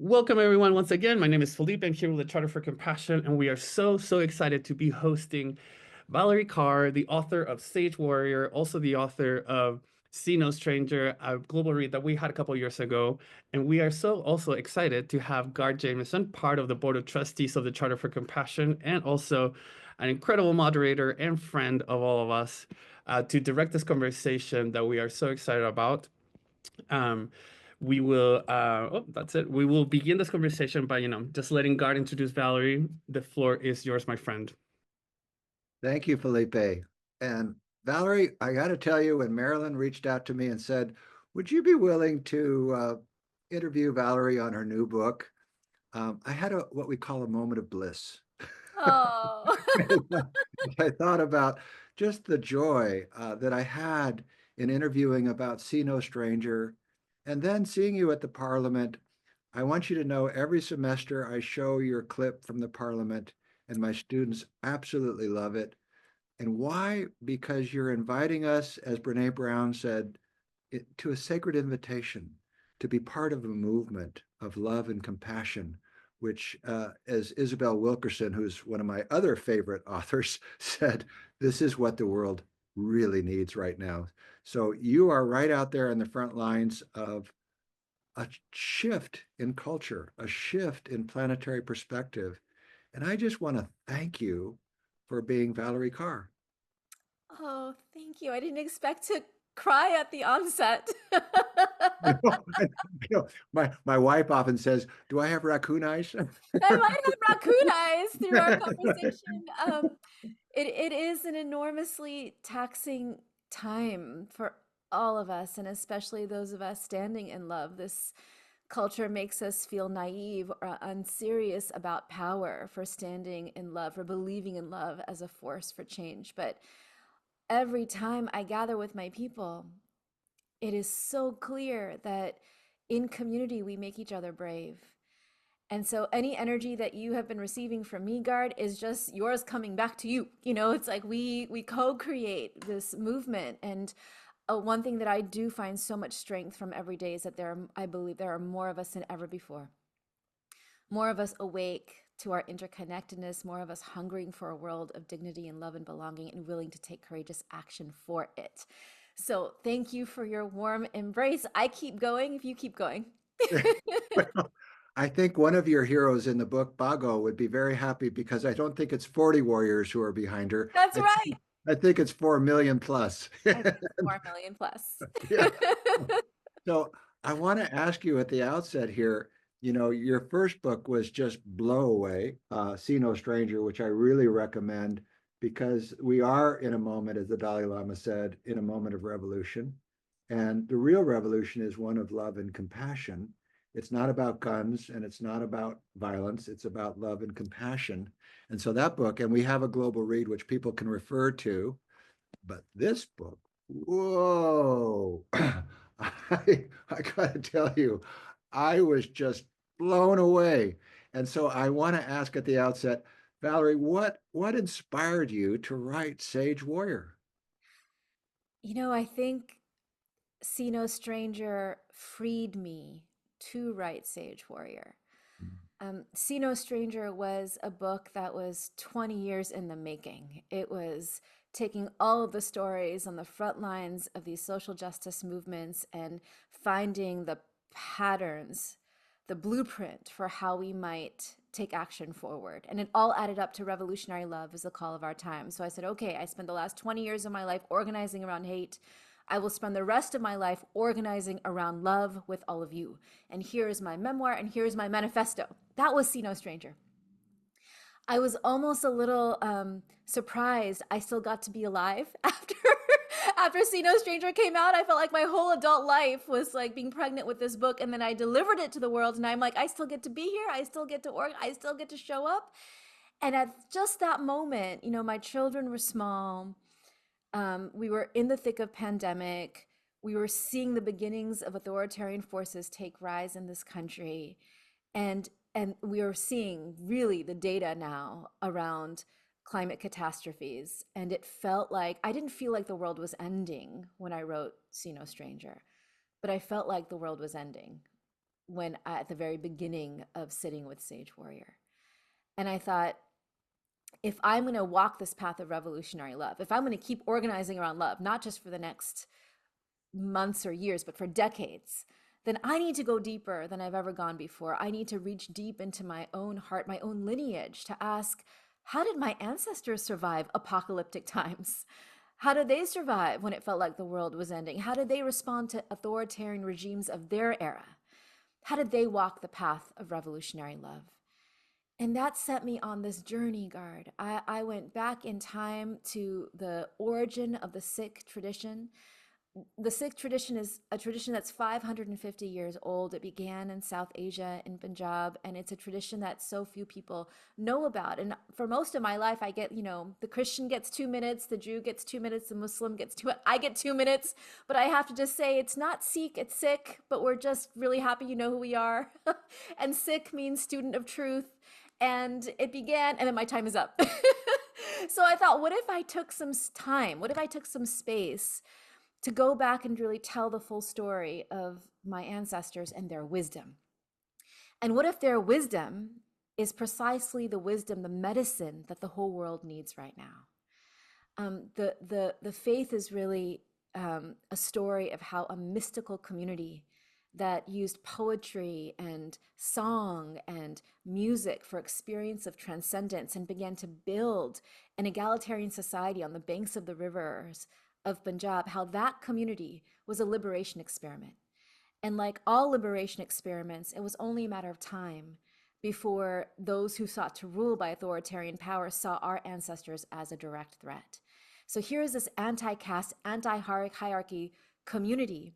Welcome, everyone, once again. My name is Felipe. I'm here with the Charter for Compassion, and we are so excited to be hosting Valarie Kaur, the author of Sage Warrior, also the author of See No Stranger, a global read that we had a couple years ago. And we are so also excited to have Gard Jameson, part of the Board of Trustees of the Charter for Compassion, and also an incredible moderator and friend of all of us, to direct this conversation that we are so excited about. Um, we will, oh, that's it. We will begin this conversation by, just letting God introduce Valarie. The floor is yours, my friend. Thank you, Felipe. And Valarie, I got to tell you, when Marilyn reached out to me and said, would you be willing to interview Valarie on her new book? I had what we call a moment of bliss. Oh, I thought about just the joy that I had in interviewing about See No Stranger and then seeing you at the Parliament. I want you to know every semester I show your clip from the Parliament, and my students absolutely love it. And why? Because you're inviting us, as Brene Brown said, to a sacred invitation to be part of a movement of love and compassion, which, as Isabel Wilkerson, who's one of my other favorite authors, said, this is what the world really needs right now. So you are right out there on the front lines of a shift in culture, a shift in planetary perspective. And I just want to thank you for being Valarie Kaur. oh, thank you. I didn't expect to cry at the onset. I know, I know. My wife often says, "Do I have raccoon eyes?" I might have raccoon eyes through our conversation. It is an enormously taxing time for all of us, and especially those of us standing in love. This culture makes us feel naive or unserious about power for standing in love, for believing in love as a force for change. But every time I gather with my people, it is so clear that in community we make each other brave. And so any energy that you have been receiving from me, Gard, is just yours coming back to you. It's like we co-create this movement. And one thing that I do find so much strength from every day is that I believe there are more of us than ever before. More of us awake to our interconnectedness, more of us hungering for a world of dignity and love and belonging and willing to take courageous action for it. So thank you for your warm embrace. I keep going if you keep going. Well, I think one of your heroes in the book, Bago, would be very happy because I don't think it's 40 warriors who are behind her. That's right. I think it's 4 million plus. I think 4 million plus. Yeah. So I want to ask you at the outset here, your first book was just blow away, See No Stranger, which I really recommend because we are in a moment, as the Dalai Lama said, in a moment of revolution. And the real revolution is one of love and compassion. It's not about guns and it's not about violence. It's about love and compassion. And so that book, and we have a global read, which people can refer to, but this book, whoa, I got to tell you, I was just blown away. And so I want to ask at the outset, Valarie, what inspired you to write Sage Warrior? I think See No Stranger freed me to write Sage Warrior. See No Stranger was a book that was 20 years in the making. It was taking all of the stories on the front lines of these social justice movements and finding the patterns, the blueprint for how we might take action forward. And it all added up to revolutionary love as the call of our time. So I said, okay, I spent the last 20 years of my life organizing around hate. I will spend the rest of my life organizing around love with all of you. And here is my memoir and here's my manifesto. That was See No Stranger. I was almost a little surprised I still got to be alive after See No Stranger came out. I felt like my whole adult life was like being pregnant with this book, and then I delivered it to the world, and I'm like, I still get to be here. I still get to work. I still get to show up. And at just that moment, my children were small. We were in the thick of pandemic. We were seeing the beginnings of authoritarian forces take rise in this country. And we are seeing really the data now around climate catastrophes. And it felt like I didn't feel like the world was ending when I wrote See No Stranger, but I felt like the world was ending at the very beginning of sitting with Sage Warrior. And I thought, if I'm going to walk this path of revolutionary love, if I'm going to keep organizing around love, not just for the next months or years, but for decades, then I need to go deeper than I've ever gone before. I need to reach deep into my own heart, my own lineage, to ask, how did my ancestors survive apocalyptic times? How did they survive when it felt like the world was ending? How did they respond to authoritarian regimes of their era? How did they walk the path of revolutionary love? And that set me on this journey, Guard. I went back in time to the origin of the Sikh tradition. The Sikh tradition is a tradition that's 550 years old. It began in South Asia, in Punjab, and it's a tradition that so few people know about. And for most of my life, I get, the Christian gets 2 minutes, the Jew gets 2 minutes, the Muslim gets I get 2 minutes. But I have to just say, it's not Sikh, it's Sikh, but we're just really happy you know who we are. And Sikh means student of truth. And it began, and then my time is up. So I thought, what if I took some time? What if I took some space to go back and really tell the full story of my ancestors and their wisdom? And what if their wisdom is precisely the wisdom, the medicine that the whole world needs right now? The faith is really a story of how a mystical community that used poetry and song and music for experience of transcendence and began to build an egalitarian society on the banks of the rivers of Punjab, how that community was a liberation experiment. And like all liberation experiments, it was only a matter of time before those who sought to rule by authoritarian power saw our ancestors as a direct threat. So here is this anti-caste, anti-hierarchy community,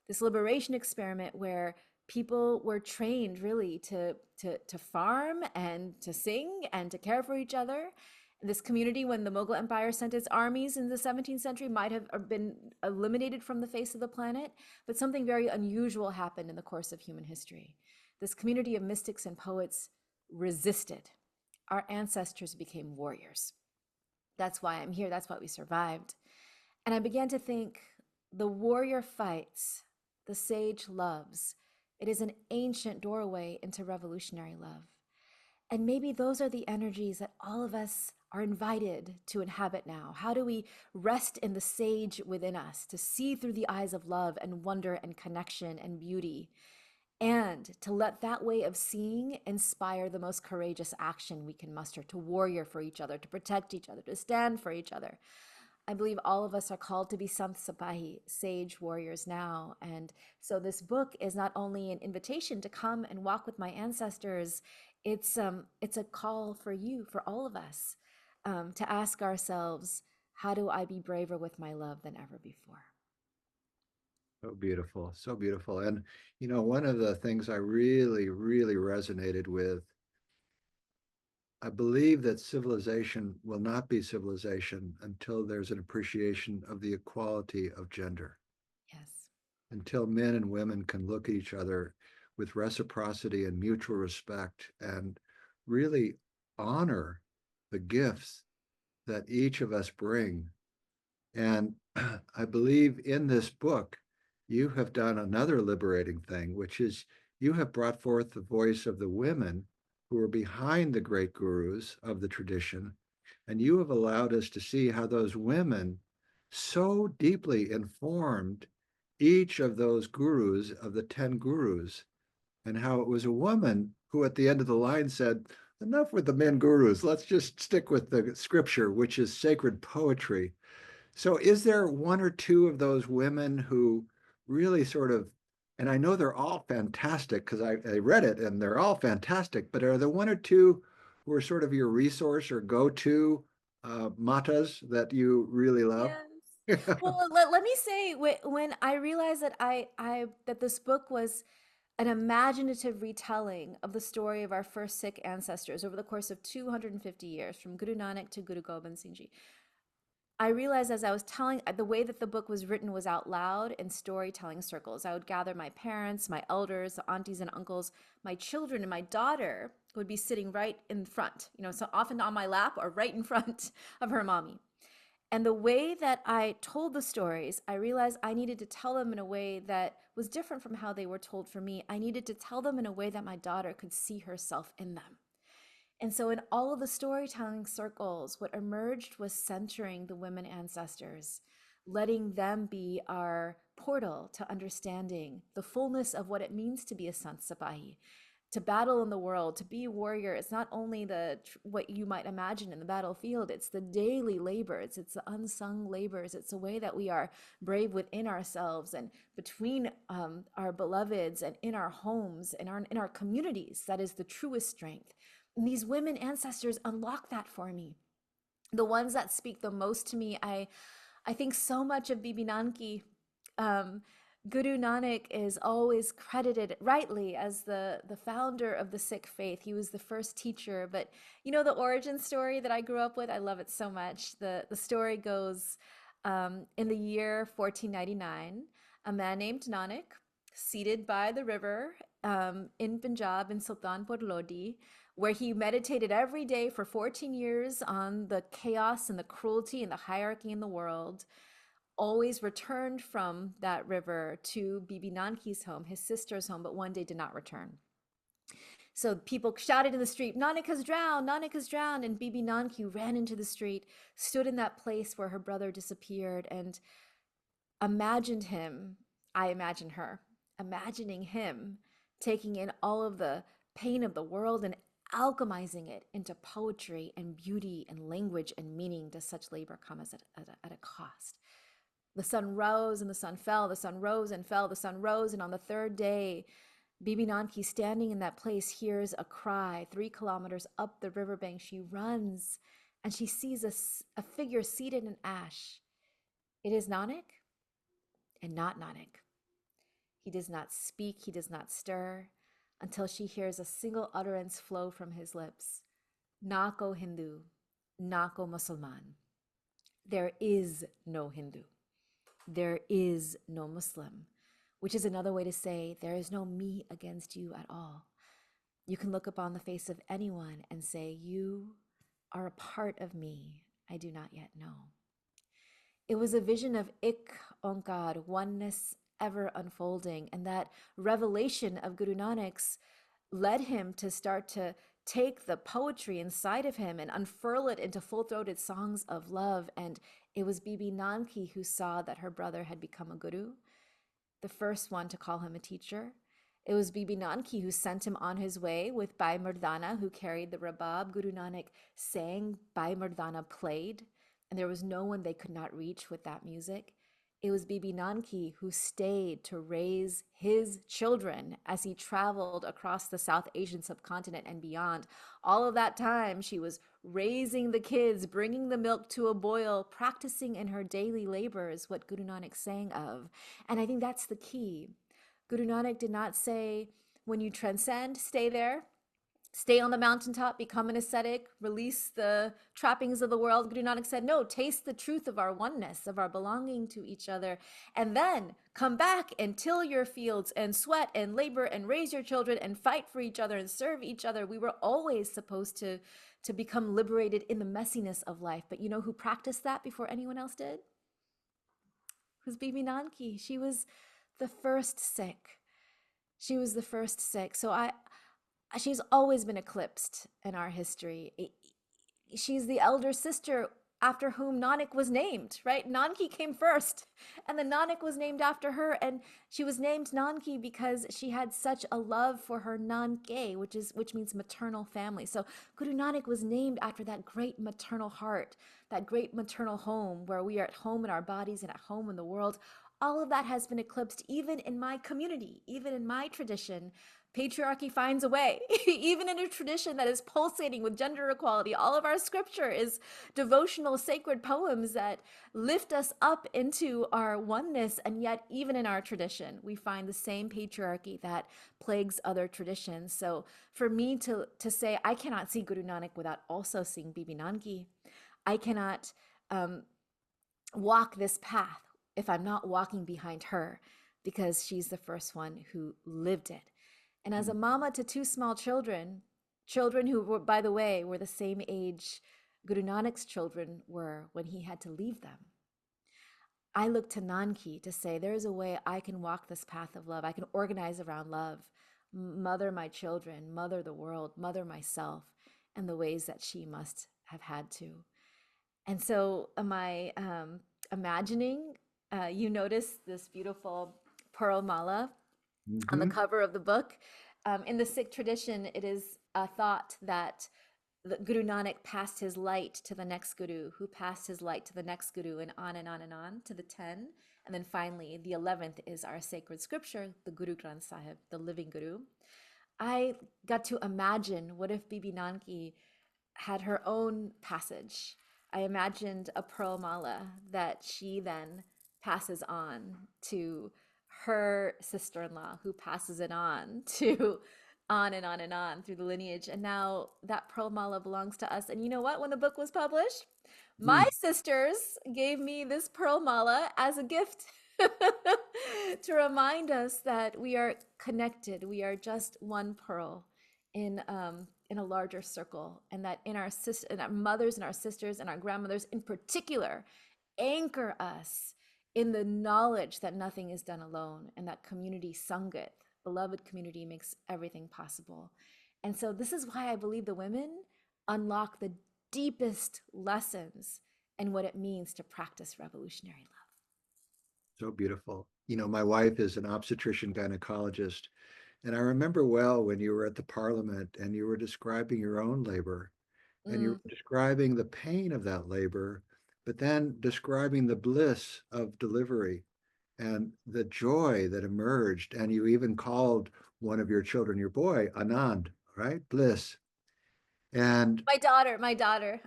this liberation experiment where people were trained really to farm and to sing and to care for each other. This community, when the Mughal Empire sent its armies in the 17th century, might have been eliminated from the face of the planet, but something very unusual happened in the course of human history. This community of mystics and poets resisted. Our ancestors became warriors. That's why I'm here. That's why we survived. And I began to think, the warrior fights, the sage loves. It is an ancient doorway into revolutionary love. And maybe those are the energies that all of us are invited to inhabit now. How do we rest in the sage within us, to see through the eyes of love and wonder and connection and beauty, and to let that way of seeing inspire the most courageous action we can muster, to warrior for each other, to protect each other, to stand for each other. I believe all of us are called to be sant sipahi, sage warriors now. And so this book is not only an invitation to come and walk with my ancestors, it's a call for you, for all of us, to ask ourselves, how do I be braver with my love than ever before? So beautiful, so beautiful. And, one of the things I really, really resonated with, I believe that civilization will not be civilization until there's an appreciation of the equality of gender, Yes. until men and women can look at each other with reciprocity and mutual respect and really honor the gifts that each of us bring. And I believe in this book, you have done another liberating thing, which is you have brought forth the voice of the women who are behind the great gurus of the tradition. And you have allowed us to see how those women so deeply informed each of those gurus, of the 10 gurus, and how it was a woman who at the end of the line said, enough with the men gurus, let's just stick with the scripture, which is sacred poetry. So is there one or two of those women who really sort of, and I know they're all fantastic because I read it and they're all fantastic, but are there one or two who are sort of your resource or go-to matas that you really love? Yes. Well, let me say, when I realized that that this book was an imaginative retelling of the story of our first Sikh ancestors over the course of 250 years, from Guru Nanak to Guru Gobind Singh Ji, I realized as I was telling, the way that the book was written was out loud in storytelling circles. I would gather my parents, my elders, the aunties and uncles, my children, and my daughter would be sitting right in front, so often on my lap or right in front of her mommy. And the way that I told the stories, I realized I needed to tell them in a way that was different from how they were told for me. I needed to tell them in a way that my daughter could see herself in them. And so, in all of the storytelling circles, what emerged was centering the women ancestors, letting them be our portal to understanding the fullness of what it means to be a sant sipahi, to battle in the world, to be a warrior. It's not only what you might imagine in the battlefield, it's the daily labors, it's the unsung labors, it's the way that we are brave within ourselves and between our beloveds and in our homes and in our communities. That is the truest strength. And these women ancestors unlock that for me. The ones that speak the most to me, I think so much of Bibi Nanki. Guru Nanak is always credited rightly as the founder of the Sikh faith. He was the first teacher. But you know the origin story that I grew up with? I love it so much. The story goes in the year 1499, a man named Nanak, seated by the river in Punjab in Sultanpur Lodi, where he meditated every day for 14 years on the chaos and the cruelty and the hierarchy in the world, always returned from that river to Bibi Nanki's home, his sister's home, but one day did not return. So people shouted in the street, Nanak has drowned, Nanak has drowned. And Bibi Nanki ran into the street, stood in that place where her brother disappeared, and imagined him. I imagine her imagining him taking in all of the pain of the world and alchemizing it into poetry and beauty and language and meaning. Does such labor come at a cost? The sun rose and the sun fell, the sun rose and fell, the sun rose. And on the third day, Bibi Nanki, standing in that place, hears a cry 3 kilometers up the riverbank. She runs and she sees a figure seated in ash. It is Nanak and not Nanak. He does not speak, he does not stir, until she hears a single utterance flow from his lips. Na ko Hindu, na ko Musalman. There is no Hindu. There is no Muslim, which is another way to say there is no me against you at all. You can look upon the face of anyone and say, you are a part of me I do not yet know. It was a vision of Ik Onkar, oneness ever unfolding, and that revelation of Guru Nanak's led him to start to take the poetry inside of him and unfurl it into full-throated songs of love. And it was Bibi Nanki who saw that her brother had become a guru, the first one to call him a teacher. It was Bibi Nanki who sent him on his way with Bhai Mardana, who carried the rabab. Guru Nanak sang, Bhai Mardana played, and there was no one they could not reach with that music. It was Bibi Nanki who stayed to raise his children as he traveled across the South Asian subcontinent and beyond. All of that time, she was raising the kids, bringing the milk to a boil, practicing in her daily labors what Guru Nanak sang of. And I think that's the key. Guru Nanak did not say, when you transcend, stay there. Stay on the mountaintop, become an ascetic, release the trappings of the world. Guru Nanak said, no, taste the truth of our oneness, of our belonging to each other, and then come back and till your fields and sweat and labor and raise your children and fight for each other and serve each other. We were always supposed to become liberated in the messiness of life. But you know who practiced that before anyone else did? It was Bibi Nanki. She was the first Sikh. She was the first Sikh. So she's always been eclipsed in our history. She's the elder sister after whom Nanak was named, right? Nanki came first, and then Nanak was named after her, and she was named Nanki because she had such a love for her Nanke, which means maternal family. So Guru Nanak was named after that great maternal heart, that great maternal home where we are at home in our bodies and at home in the world. All of that has been eclipsed, even in my community, even in my tradition. Patriarchy finds a way, even in a tradition that is pulsating with gender equality. All of our scripture is devotional, sacred poems that lift us up into our oneness. And yet, even in our tradition, we find the same patriarchy that plagues other traditions. So for me to say, I cannot see Guru Nanak without also seeing Bibi Nanki. I cannot walk this path if I'm not walking behind her, because she's the first one who lived it. And as a mama to 2 small children who were, by the way, were the same age Guru Nanak's children were when he had to leave them. I look to Nanki to say, there is a way I can walk this path of love. I can organize around love, mother my children, mother the world, mother myself, and the ways that she must have had to. And so am I imagining, you notice this beautiful pearl mala on the Mm-hmm. cover of the book. In the Sikh tradition, it is a thought that the Guru Nanak passed his light to the next guru, who passed his light to the next guru, and on and on and on to the 10. And then finally, the 11th is our sacred scripture, the Guru Granth Sahib, the living guru. I got to imagine, what if Bibi Nanki had her own passage? I imagined a pearl mala that she then passes on to her sister-in-law, who passes it on to on and on and on through the lineage. And now that pearl mala belongs to us. And you know what? When the book was published, my sisters gave me this pearl mala as a gift to remind us that we are connected. We are just one pearl in a larger circle, and that in and our mothers and our sisters and our grandmothers in particular anchor us in the knowledge that nothing is done alone, and that community sangat, beloved community, makes everything possible. And so this is why I believe the women unlock the deepest lessons and what it means to practice revolutionary love. So beautiful. You know, my wife is an obstetrician gynecologist, and I remember well when you were at the parliament and you were describing your own labor, and you Mm. were describing the pain of that labor, but then describing the bliss of delivery and the joy that emerged. And you even called one of your children, your boy, Anand, right? Bliss. And My daughter, oh, it's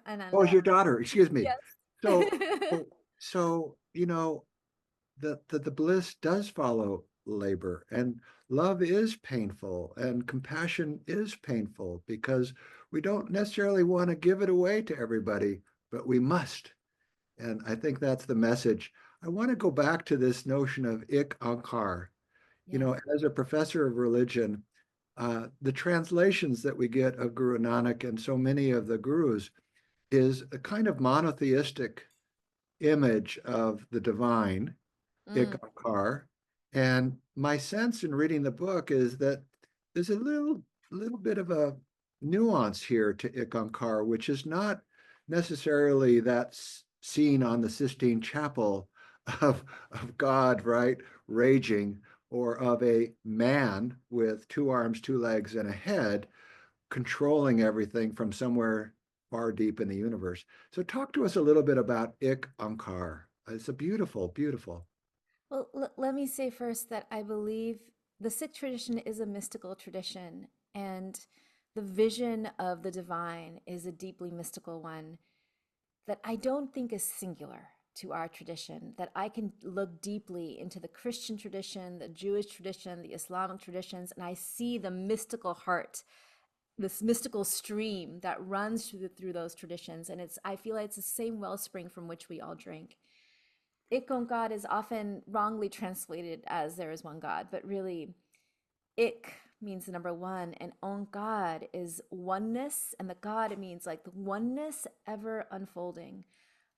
Ananda. your daughter, excuse me. Yes. So, so, you know, the bliss does follow labor, and love is painful, and compassion is painful, because we don't necessarily want to give it away to everybody, but we must. And I think that's the message. I want to go back to this notion of ik ankar. You Yes. know, as a professor of religion, the translations that we get of Guru Nanak and so many of the gurus is a kind of monotheistic image of the divine, Mm. Ikankar. And my sense in reading the book is that there's a little bit of a nuance here to Ikankar, which is not necessarily that scene on the Sistine Chapel of God, right, raging, or of a man with two arms, two legs, and a head controlling everything from somewhere far deep in the universe. So talk to us a little bit about Ik Ankar. It's a beautiful, beautiful. Well, let me say first that I believe the Sikh tradition is a mystical tradition, and the vision of the divine is a deeply mystical one that I don't think is singular to our tradition, that I can look deeply into the Christian tradition, the Jewish tradition, the Islamic traditions, and I see the mystical heart, this mystical stream that runs through those traditions. And I feel like it's the same wellspring from which we all drink. Ik God is often wrongly translated as there is one God, but really, Ik means the number one, and On God is oneness, and the God, it means like the oneness ever unfolding,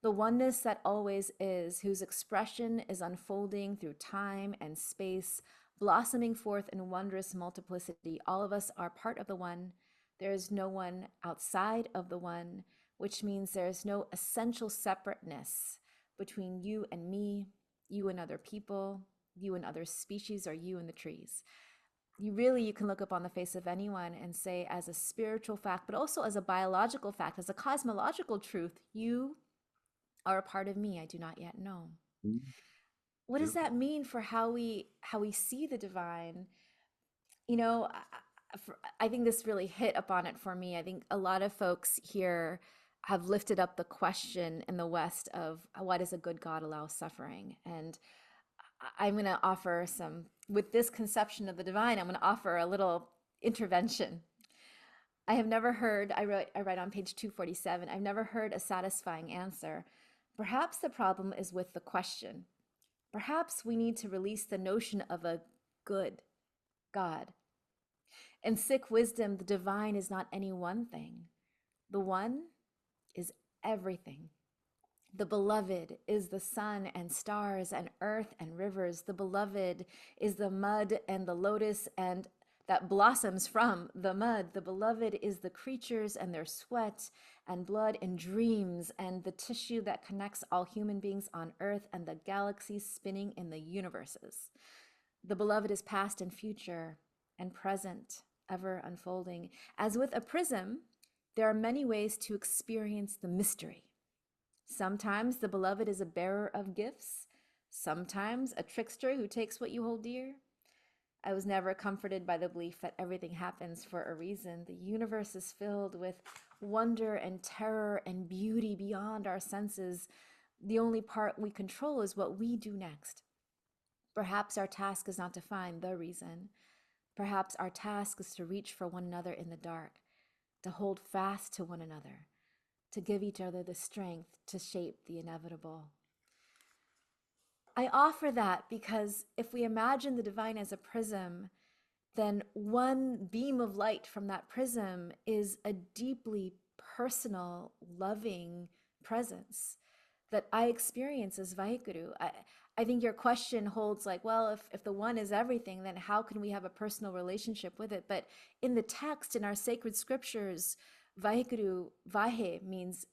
the oneness that always is, whose expression is unfolding through time and space, blossoming forth in wondrous multiplicity. All of us are part of the one. There is no one outside of the one, which means there is no essential separateness between you and me, you and other people, you and other species, or you and the trees. You can look up on the face of anyone and say, as a spiritual fact, but also as a biological fact, as a cosmological truth, you are a part of me I do not yet know. What does that Beautiful. mean for how we see the divine? You know, I think this really hit upon it for me. I think a lot of folks here have lifted up the question in the West of, why does a good God allow suffering? And I'm going to offer with this conception of the divine, I'm going to offer a little intervention. I have never heard, I write on page 247, I've never heard a satisfying answer. Perhaps the problem is with the question. Perhaps we need to release the notion of a good God. In Sikh wisdom, the divine is not any one thing. The one is everything. The beloved is the sun and stars and earth and rivers. The beloved is the mud and the lotus and that blossoms from the mud. The beloved is the creatures and their sweat and blood and dreams and the tissue that connects all human beings on earth and the galaxies spinning in the universes. The beloved is past and future and present, ever unfolding. As with a prism, there are many ways to experience the mystery. Sometimes the beloved is a bearer of gifts, sometimes a trickster who takes what you hold dear. I was never comforted by the belief that everything happens for a reason. The universe is filled with wonder and terror and beauty beyond our senses. The only part we control is what we do next. Perhaps our task is not to find the reason. Perhaps our task is to reach for one another in the dark, to hold fast to one another, to give each other the strength to shape the inevitable. I offer that because if we imagine the divine as a prism, then one beam of light from that prism is a deeply personal, loving presence that I experience as Vaheguru. I think your question holds like, well, if the one is everything, then how can we have a personal relationship with it? But in the text, in our sacred scriptures, Vaheguru, Vahe means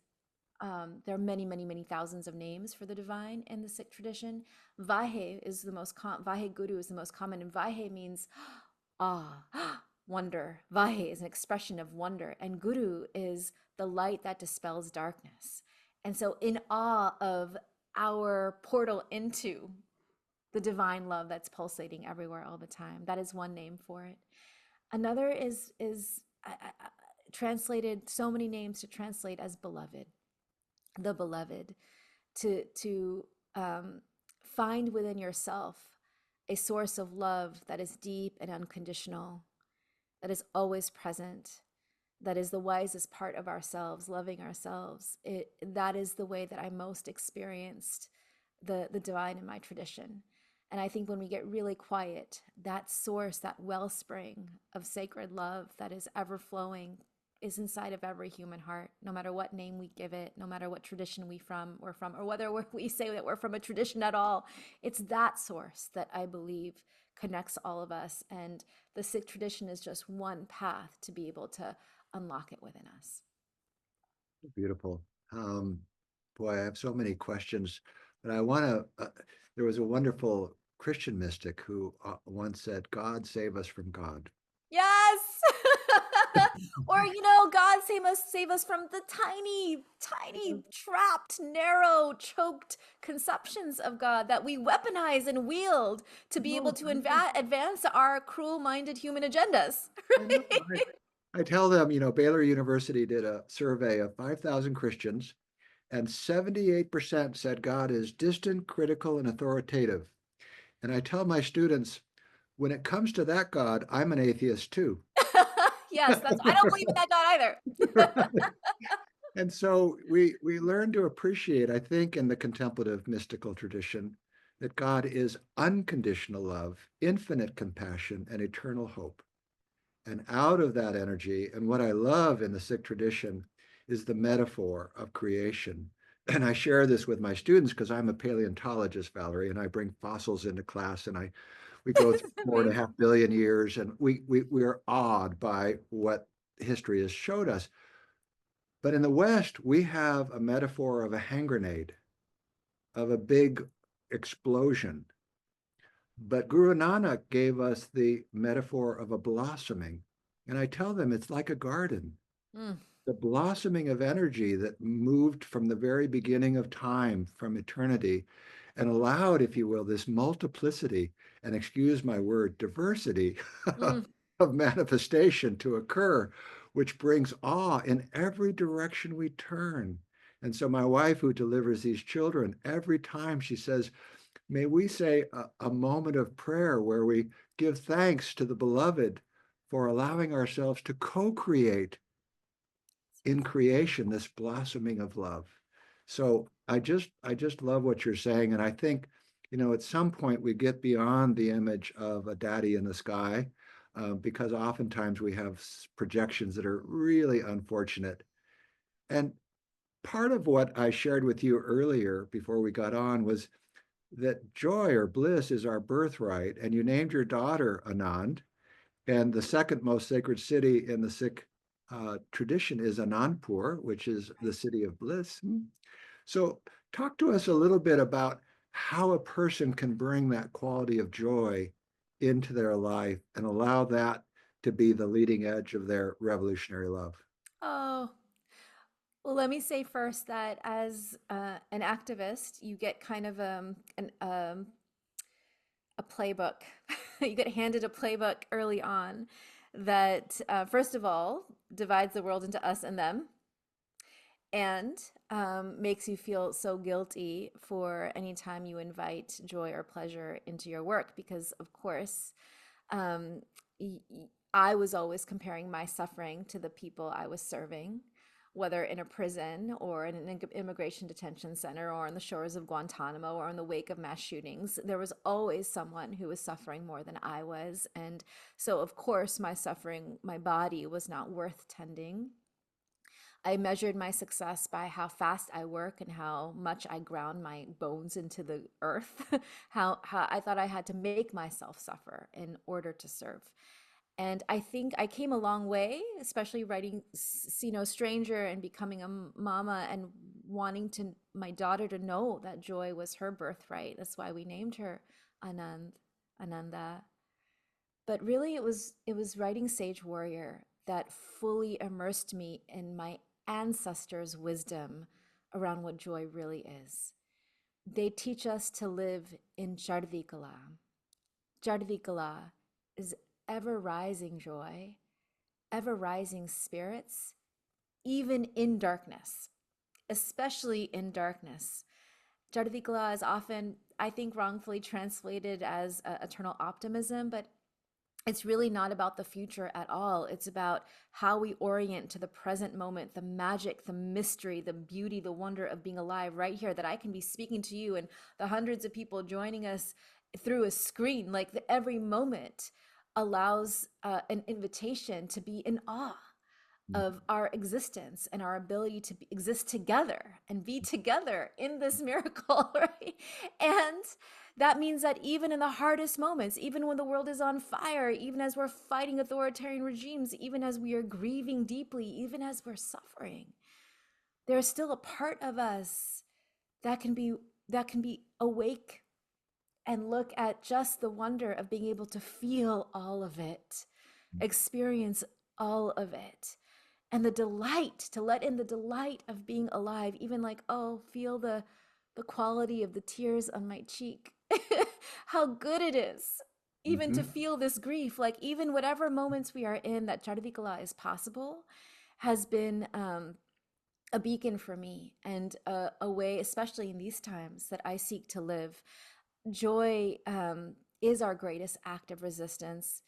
there are many, many, many thousands of names for the divine in the Sikh tradition. Vahe is the most Vahe Guru is the most common, and Vahe means awe, wonder. Vahe is an expression of wonder, and Guru is the light that dispels darkness. And so, in awe of our portal into the divine love that's pulsating everywhere all the time, that is one name for it. Another is translated, so many names to translate as beloved. The beloved, to find within yourself a source of love that is deep and unconditional, that is always present, that is the wisest part of ourselves, loving ourselves. That is the way that I most experienced the divine in my tradition. And I think when we get really quiet, that source, that wellspring of sacred love that is ever flowing is inside of every human heart, no matter what name we give it, no matter what tradition we're from, or whether we say that we're from a tradition at all. It's that source that I believe connects all of us. And the Sikh tradition is just one path to be able to unlock it within us. Beautiful. Boy, I have so many questions, but I want to. There was a wonderful Christian mystic who once said, "God save us from God." Yes. Or, God save us from the tiny, tiny, trapped, narrow, choked conceptions of God that we weaponize and wield to be able to advance our cruel-minded human agendas. I tell them, Baylor University did a survey of 5,000 Christians, and 78% said God is distant, critical, and authoritative. And I tell my students, when it comes to that God, I'm an atheist too. Yes, I don't believe in that God either. And so we learn to appreciate, I think, in the contemplative mystical tradition, that God is unconditional love, infinite compassion, and eternal hope. And out of that energy, and what I love in the Sikh tradition is the metaphor of creation. And I share this with my students because I'm a paleontologist, Valarie, and I bring fossils into class, and we go through 4.5 billion years, and we're awed by what history has showed us. But in the West, we have a metaphor of a hand grenade, of a big explosion. But Guru Nanak gave us the metaphor of a blossoming. And I tell them it's like a garden. The blossoming of energy that moved from the very beginning of time, from eternity, and allowed, if you will, this multiplicity, and excuse my word, diversity of manifestation to occur, which brings awe in every direction we turn. And so my wife, who delivers these children, every time she says, may we say a moment of prayer where we give thanks to the beloved for allowing ourselves to co-create in creation this blossoming of love. So I just love what you're saying. And I think, at some point we get beyond the image of a daddy in the sky, because oftentimes we have projections that are really unfortunate. And part of what I shared with you earlier before we got on was that joy or bliss is our birthright. And you named your daughter Anand. And the second most sacred city in the Sikh tradition is Anandpur, which is the city of bliss. So, talk to us a little bit about how a person can bring that quality of joy into their life and allow that to be the leading edge of their revolutionary love. Oh, well, let me say first that as an activist, you get kind of a playbook. You get handed a playbook early on that, first of all, divides the world into us and them, and makes you feel so guilty for any time you invite joy or pleasure into your work. Because, of course, um, I was always comparing my suffering to the people I was serving, whether in a prison or in an immigration detention center or on the shores of Guantanamo or in the wake of mass shootings. There was always someone who was suffering more than I was. And so, of course, my suffering, my body was not worth tending. I measured my success by how fast I work and how much I ground my bones into the earth, how I thought I had to make myself suffer in order to serve. And I think I came a long way, especially writing See No Stranger and becoming a mama and wanting to my daughter to know that joy was her birthright. That's why we named her Ananda. But really it was writing Sage Warrior that fully immersed me in my ancestors' wisdom around what joy really is. They teach us to live in Chardvikala. Chardvikala is ever rising joy, ever rising spirits, even in darkness, especially in darkness. Chardvikala is often, I think, wrongfully translated as eternal optimism, but it's really not about the future at all. It's about how we orient to the present moment, the magic, the mystery, the beauty, the wonder of being alive right here, that I can be speaking to you and the hundreds of people joining us through a screen. Like every moment allows an invitation to be in awe of our existence and our ability to exist together and be together in this miracle, right? And that means that even in the hardest moments, even when the world is on fire, even as we're fighting authoritarian regimes, even as we are grieving deeply, even as we're suffering, there's still a part of us that can be awake and look at just the wonder of being able to feel all of it, experience all of it. And the delight, to let in the delight of being alive, even like, oh, feel the quality of the tears on my cheek. How good it is even to Mm-hmm. feel this grief. Like even whatever moments we are in that Chardvikala is possible has been a beacon for me and a way, especially in these times, that I seek to live. Joy is our greatest act of resistance.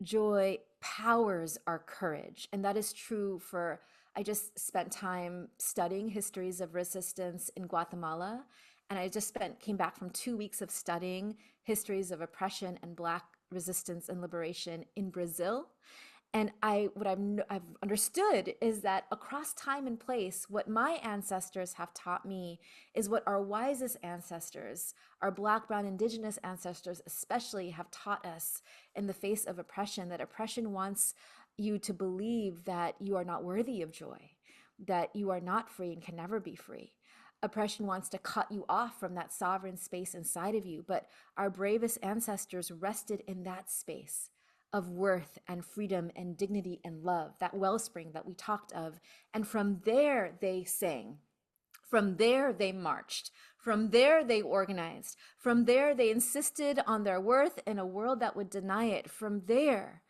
Joy powers our courage. And that is true for, I just spent time studying histories of resistance in Guatemala. And I just came back from 2 weeks of studying histories of oppression and Black resistance and liberation in Brazil. And what I've understood is that across time and place, what my ancestors have taught me is what our wisest ancestors, our Black, Brown, Indigenous ancestors especially, have taught us in the face of oppression, that oppression wants you to believe that you are not worthy of joy, that you are not free and can never be free. Oppression wants to cut you off from that sovereign space inside of you, but our bravest ancestors rested in that space of worth and freedom and dignity and love, that wellspring that we talked of. And from there they sang. From there they marched. From there they organized. From there they insisted on their worth in a world that would deny it. From there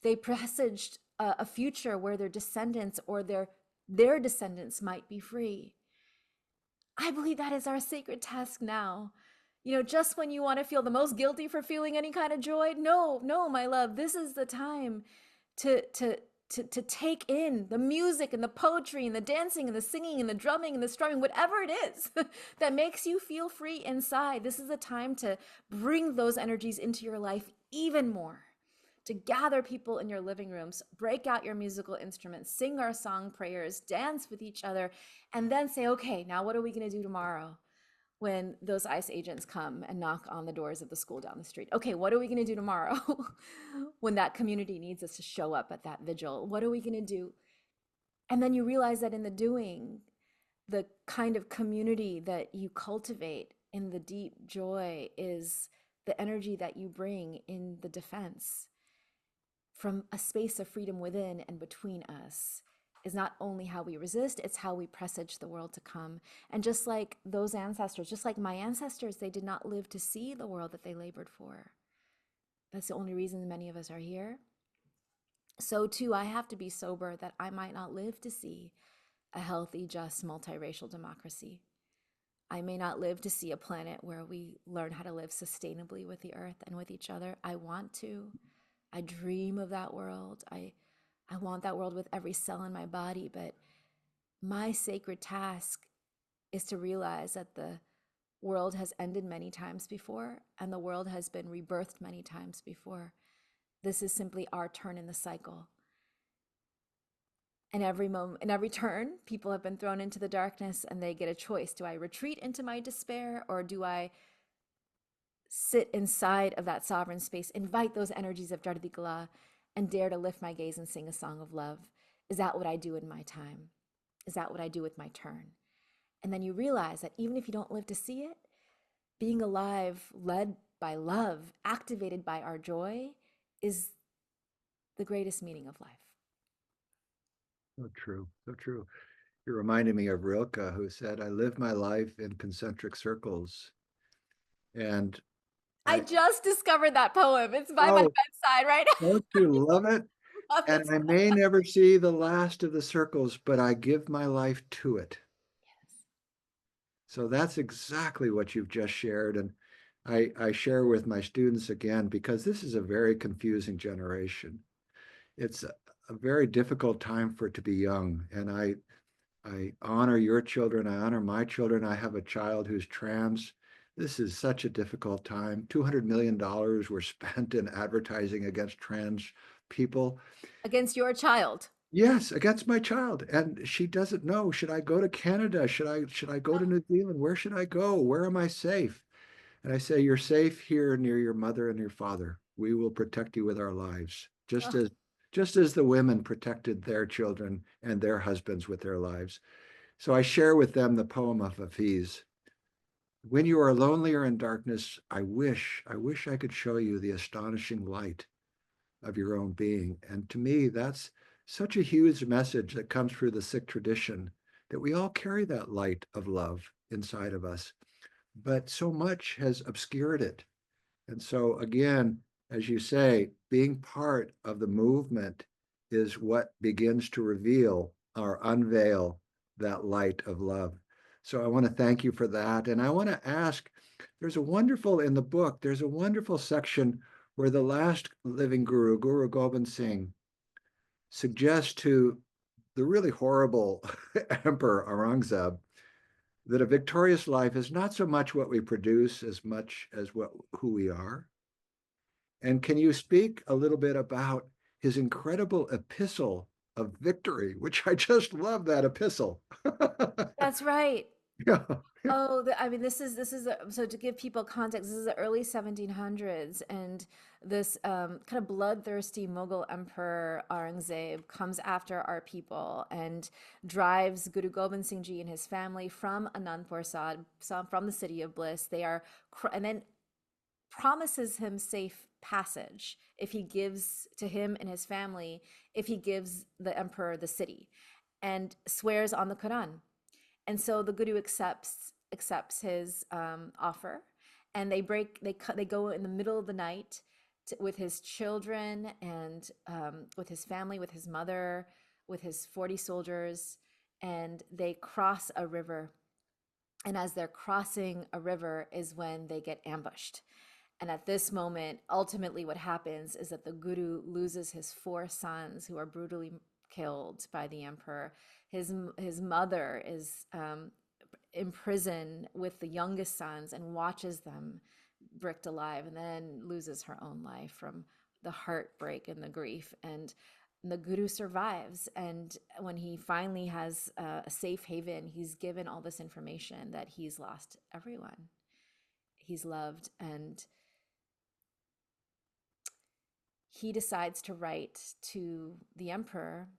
they presaged a future where their descendants or their descendants might be free. I believe that is our sacred task now. Just when you want to feel the most guilty for feeling any kind of joy, no, my love, this is the time to take in the music and the poetry and the dancing and the singing and the drumming and the strumming, whatever it is that makes you feel free inside. This is the time to bring those energies into your life even more, to gather people in your living rooms, break out your musical instruments, sing our song prayers, dance with each other, and then say, okay, now what are we going to do tomorrow when those ICE agents come and knock on the doors of the school down the street? Okay, what are we going to do tomorrow when that community needs us to show up at that vigil? What are we going to do? And then you realize that in the doing, the kind of community that you cultivate in the deep joy is the energy that you bring in the defense from a space of freedom within and between us. Is not only how we resist, it's how we presage the world to come. And just like those ancestors, just like my ancestors, they did not live to see the world that they labored for. That's the only reason many of us are here. So too, I have to be sober that I might not live to see a healthy, just, multiracial democracy. I may not live to see a planet where we learn how to live sustainably with the earth and with each other. I want to. I dream of that world. I want that world with every cell in my body, but my sacred task is to realize that the world has ended many times before and the world has been rebirthed many times before. This is simply our turn in the cycle. And every moment, in every turn, people have been thrown into the darkness and they get a choice. Do I retreat into my despair, or do I sit inside of that sovereign space, invite those energies of Jardikala, and dare to lift my gaze and sing a song of love? Is that what I do in my time? Is that what I do with my turn? And then you realize that even if you don't live to see it, being alive, led by love, activated by our joy, is the greatest meaning of life. So true, so true. You're reminding me of Rilke, who said, I live my life in concentric circles. And I I, just discovered that poem. It's by my oh, bedside right don't you love it? now. Love And it. I may never see the last of the circles, but I give my life to it. Yes. So that's exactly what you've just shared. And I share with my students again, because this is a very confusing generation. It's a very difficult time for it to be young. And I honor your children. I honor my children. I have a child who's trans. This is such a difficult time. $200 million were spent in advertising against trans people. Against your child. Yes, against my child. And she doesn't know. Should I go to Canada? Should I go to New Zealand? Where should I go? Where am I safe? And I say, you're safe here near your mother and your father. We will protect you with our lives, Oh, just as the women protected their children and their husbands with their lives. So I share with them the poem of Hafiz. When you are lonely or in darkness, I wish I could show you the astonishing light of your own being. And to me, that's such a huge message that comes through the Sikh tradition, that we all carry that light of love inside of us. But so much has obscured it. And so, again, as you say, being part of the movement is what begins to reveal or unveil that light of love. So I want to thank you for that. And I want to ask, in the book, there's a wonderful section where the last living guru, Guru Gobind Singh, suggests to the really horrible Emperor Aurangzeb that a victorious life is not so much what we produce as much as who we are. And can you speak a little bit about his incredible epistle of victory, which I just love that epistle. that's right. Yeah. Oh, I mean, so to give people context, this is the early 1700s, and this kind of bloodthirsty Mughal emperor Aurangzeb comes after our people and drives Guru Gobind Singh Ji and his family from Anandpur Sahib, from the city of bliss. And then promises him safe passage if he gives to him and his family, if he gives the emperor the city, and swears on the Quran. And so the Guru accepts his offer, and they go in the middle of the night with his children and with his family, with his mother, with his 40 soldiers, and they cross a river. And as they're crossing a river is when they get ambushed. And at this moment, ultimately, what happens is that the Guru loses his 4 sons, who are brutally killed by the emperor. His mother is in prison with the youngest sons and watches them bricked alive, and then loses her own life from the heartbreak and the grief. And the guru survives. And when he finally has a safe haven, he's given all this information that he's lost everyone he's loved. And he decides to write to the emperor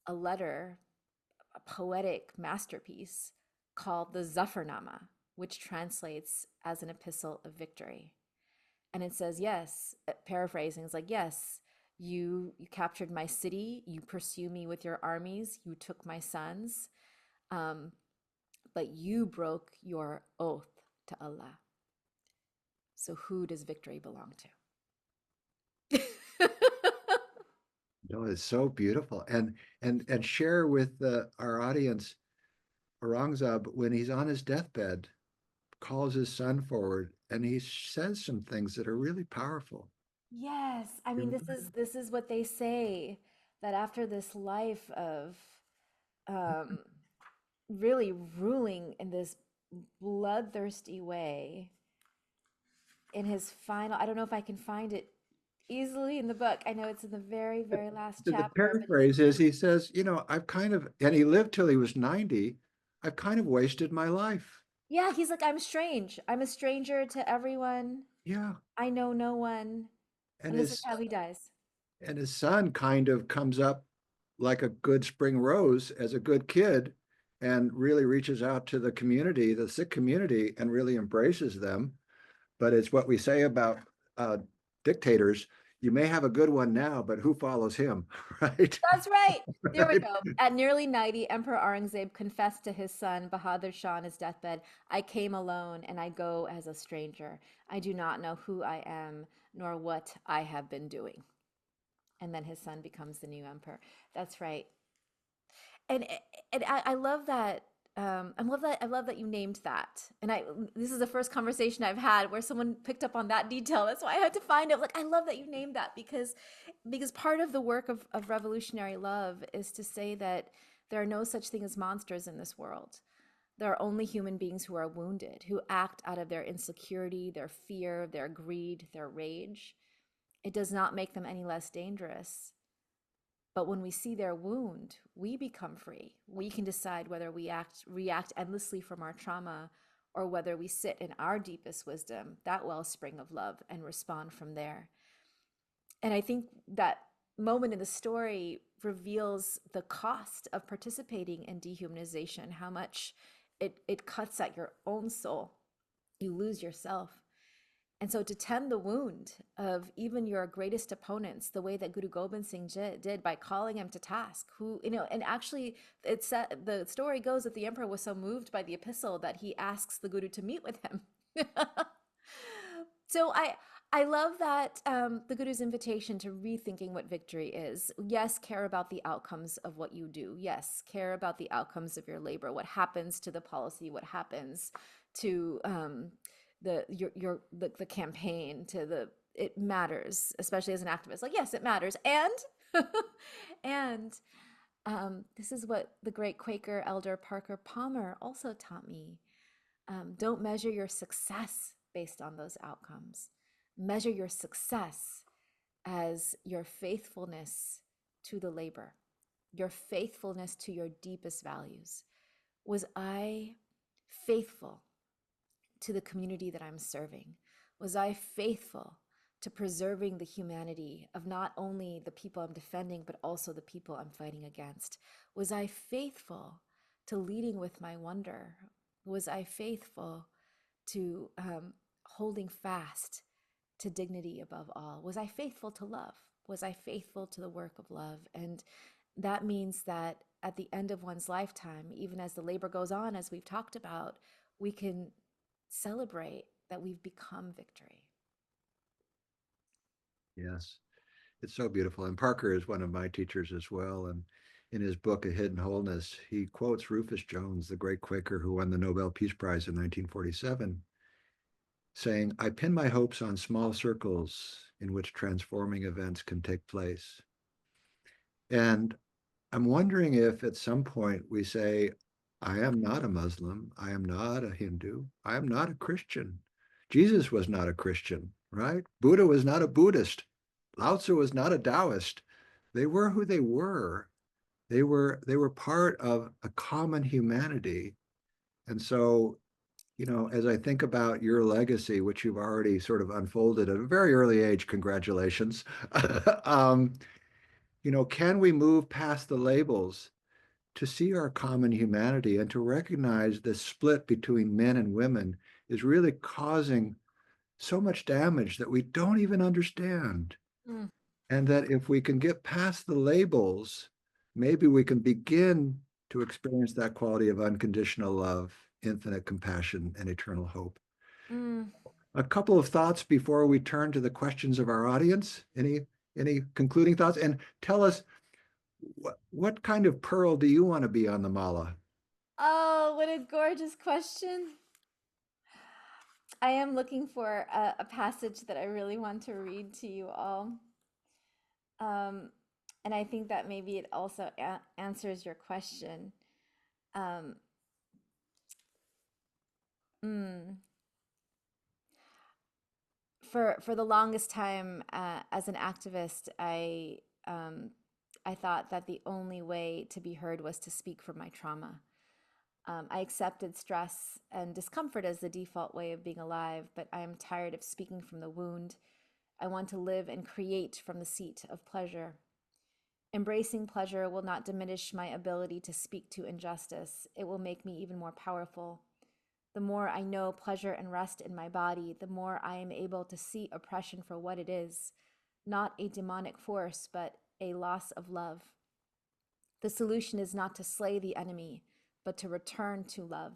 a letter, a poetic masterpiece called the Zafarnama, which translates as an epistle of victory. And it says, yes, paraphrasing, it's like, yes, you captured my city, you pursue me with your armies, you took my sons, but you broke your oath to Allah. So who does victory belong to? No, it's so beautiful. And share with our audience, Aurangzeb, when he's on his deathbed, calls his son forward and he says some things that are really powerful. Yes, I mean this is what they say, that after this life of um, really ruling in this bloodthirsty way, in his final, I don't know if I can find it easily in the book. I know it's in the very, very last The chapter, but he, paraphrase is he says, I've kind of, and he lived till he was 90, I've kind of wasted my life. yeah, he's like, I'm strange. I'm a stranger to everyone. Yeah. I know no one. And And this is his how he dies. and his son kind of comes up like a good spring rose as a good kid and really reaches out to the community, the Sikh community, and really embraces them. But it's what we say about dictators. You may have a good one now, but who follows him, right? That's right. There we Right? go. At nearly 90, Emperor Aurangzeb confessed to his son Bahadur Shah on his deathbed, I came alone and I go as a stranger. I do not know who I am nor what I have been doing. And then his son becomes the new emperor. That's right. And I love that. I love that you named that. And this is the first conversation I've had where someone picked up on that detail. That's why I had to find it. Like, I love that you named that because part of the work of revolutionary love is to say that there are no such thing as monsters in this world. There are only human beings who are wounded, who act out of their insecurity, their fear, their greed, their rage. It does not make them any less dangerous. But when we see their wound, we become free. We can decide whether we react endlessly from our trauma or whether we sit in our deepest wisdom, that wellspring of love, and respond from there. And I think that moment in the story reveals the cost of participating in dehumanization, how much it cuts at your own soul. You lose yourself. And so to tend the wound of even your greatest opponents, the way that Guru Gobind Singh did by calling him to task, and actually the story goes that the emperor was so moved by the epistle that he asks the Guru to meet with him. So I love that the Guru's invitation to rethinking what victory is. Yes, care about the outcomes of what you do. Yes, care about the outcomes of your labor. What happens to the policy? What happens to the campaign? It matters, especially as an activist. Like, yes, it matters, and and this is what the great Quaker elder Parker Palmer also taught me. Don't measure your success based on those outcomes. Measure your success as your faithfulness to the labor, your faithfulness to your deepest values. Was I faithful to the community that I'm serving? Was I faithful to preserving the humanity of not only the people I'm defending, but also the people I'm fighting against? Was I faithful to leading with my wonder? Was I faithful to holding fast to dignity above all? Was I faithful to love? Was I faithful to the work of love? And that means that at the end of one's lifetime, even as the labor goes on, as we've talked about, we can celebrate that we've become victory. Yes, it's so beautiful. And Parker is one of my teachers as well. And in his book, A Hidden Wholeness, he quotes Rufus Jones, the great Quaker who won the Nobel Peace Prize in 1947, saying, I pin my hopes on small circles in which transforming events can take place. And I'm wondering if at some point we say, I am not a Muslim, I am not a Hindu, I am not a Christian. Jesus was not a Christian, right? Buddha was not a Buddhist. Lao Tzu was not a Taoist. They were who they were. They were part of a common humanity. And so, as I think about your legacy, which you've already sort of unfolded at a very early age, congratulations. um, can we move past the labels to see our common humanity and to recognize the split between men and women is really causing so much damage that we don't even understand. Mm, And that if we can get past the labels, maybe we can begin to experience that quality of unconditional love, infinite compassion, and eternal hope. mm. A couple of thoughts before we turn to the questions of our audience. Any concluding thoughts? And tell us what kind of pearl do you want to be on the mala? Oh, what a gorgeous question. I am looking for a passage that I really want to read to you all. Um, and I think that maybe it also answers your question. Um, mm, for the longest time, as an activist, I thought that the only way to be heard was to speak from my trauma. I accepted stress and discomfort as the default way of being alive, but I am tired of speaking from the wound. I want to live and create from the seat of pleasure. Embracing pleasure will not diminish my ability to speak to injustice. It will make me even more powerful. The more I know pleasure and rest in my body, the more I am able to see oppression for what it is, not a demonic force, but a loss of love. The solution is not to slay the enemy, but to return to love,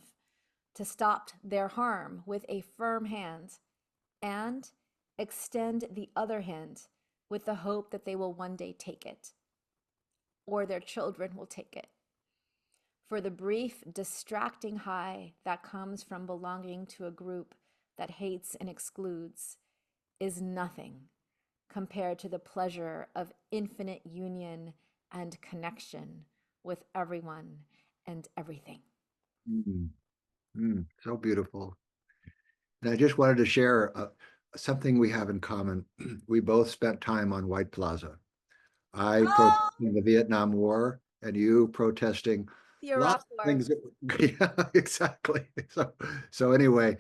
to stop their harm with a firm hand and extend the other hand with the hope that they will one day take it, or their children will take it. For the brief, distracting high that comes from belonging to a group that hates and excludes is nothing compared to the pleasure of infinite union and connection with everyone and everything. Mm, so beautiful. And I just wanted to share something we have in common. We both spent time on White Plaza. I Oh, protesting the Vietnam War, and you protesting the lots Iraq of War. things. Yeah, exactly. So anyway,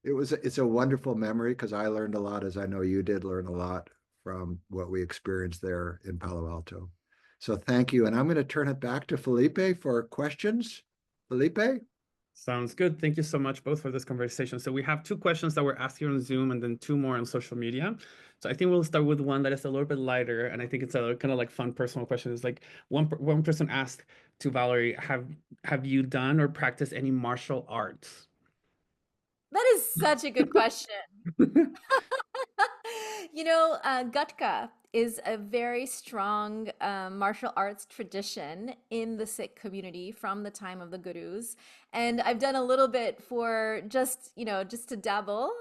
it's a wonderful memory because I learned a lot, as I know you did learn a lot from what we experienced there in Palo Alto. So thank you, and I'm going to turn it back to Felipe for questions. Felipe? Sounds good. Thank you so much both for this conversation. So we have two questions that were asked here on Zoom and then two more on social media. So I think we'll start with one that is a little bit lighter, and I think it's a kind of like fun personal question. It's like one person asked to Valarie, have you done or practiced any martial arts? That is such a good question. Gutka is a very strong martial arts tradition in the Sikh community from the time of the gurus. And I've done a little bit for just to dabble.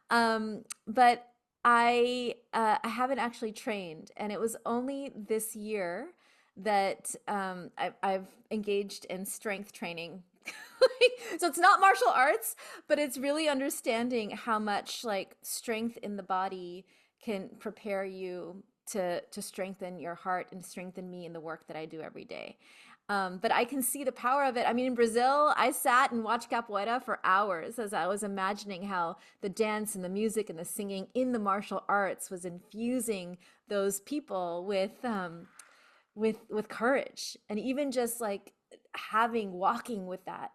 But I haven't actually trained. And it was only this year that I've engaged in strength training. So it's not martial arts, but it's really understanding how much like strength in the body can prepare you to strengthen your heart and strengthen me in the work that I do every day. But I can see the power of it. I mean, in Brazil, I sat and watched capoeira for hours as I was imagining how the dance and the music and the singing in the martial arts was infusing those people with courage, and even just like having walking with that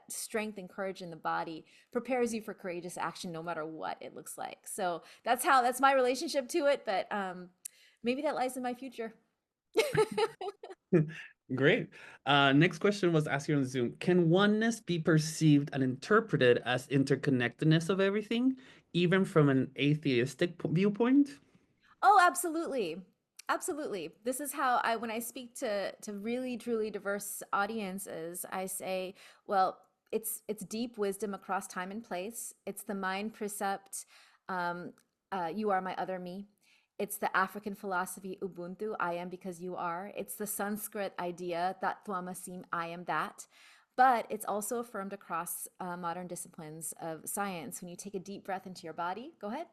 strength and courage in the body prepares you for courageous action no matter what it looks like. So that's my relationship to it, but maybe that lies in my future. Great. Next question was asked here on Zoom. Can oneness be perceived and interpreted as interconnectedness of everything, even from an atheistic viewpoint? Oh, absolutely. Absolutely. This is how when I speak to really truly diverse audiences, I say, well, it's deep wisdom across time and place. It's the mind precept, um, you are my other me. It's the African philosophy Ubuntu, I am because you are. It's the Sanskrit idea that Thwamasim, I am that. But it's also affirmed across modern disciplines of science. When you take a deep breath into your body, go ahead.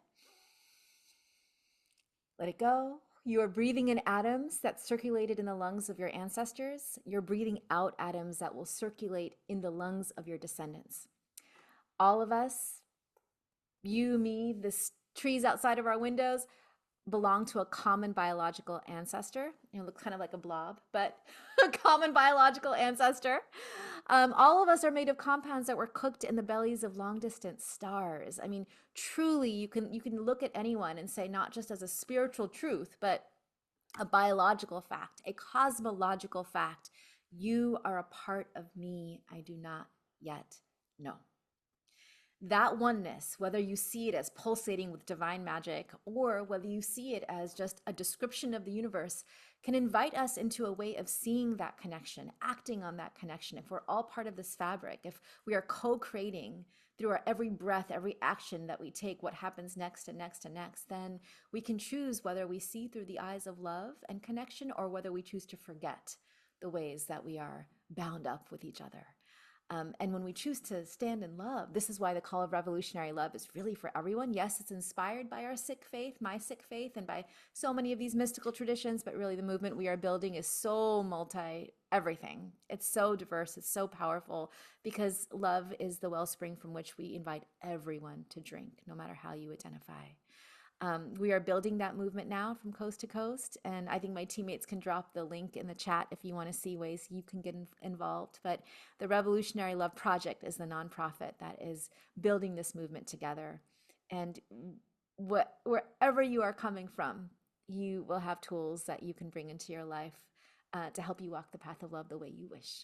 Let it go. You are breathing in atoms that circulated in the lungs of your ancestors. You're breathing out atoms that will circulate in the lungs of your descendants. All of us, you, me, the trees outside of our windows, belong to a common biological ancestor. It looks kind of like a blob, but a common biological ancestor. All of us are made of compounds that were cooked in the bellies of long distance stars. I mean, truly, you can look at anyone and say not just as a spiritual truth, but a biological fact, a cosmological fact. You are a part of me I do not yet know. That oneness, whether you see it as pulsating with divine magic or whether you see it as just a description of the universe, can invite us into a way of seeing that connection, acting on that connection. If we're all part of this fabric, if we are co-creating through our every breath, every action that we take, what happens next and next and next, then we can choose whether we see through the eyes of love and connection or whether we choose to forget the ways that we are bound up with each other. And when we choose to stand in love, this is why the call of revolutionary love is really for everyone. Yes, it's inspired by our Sikh faith, my Sikh faith, and by so many of these mystical traditions, but really the movement we are building is so everything. It's so diverse, it's so powerful, because love is the wellspring from which we invite everyone to drink, no matter how you identify. We are building that movement now from coast to coast, and I think my teammates can drop the link in the chat if you want to see ways you can get involved. But the Revolutionary Love Project is the nonprofit that is building this movement together. And wherever you are coming from, you will have tools that you can bring into your life to help you walk the path of love the way you wish.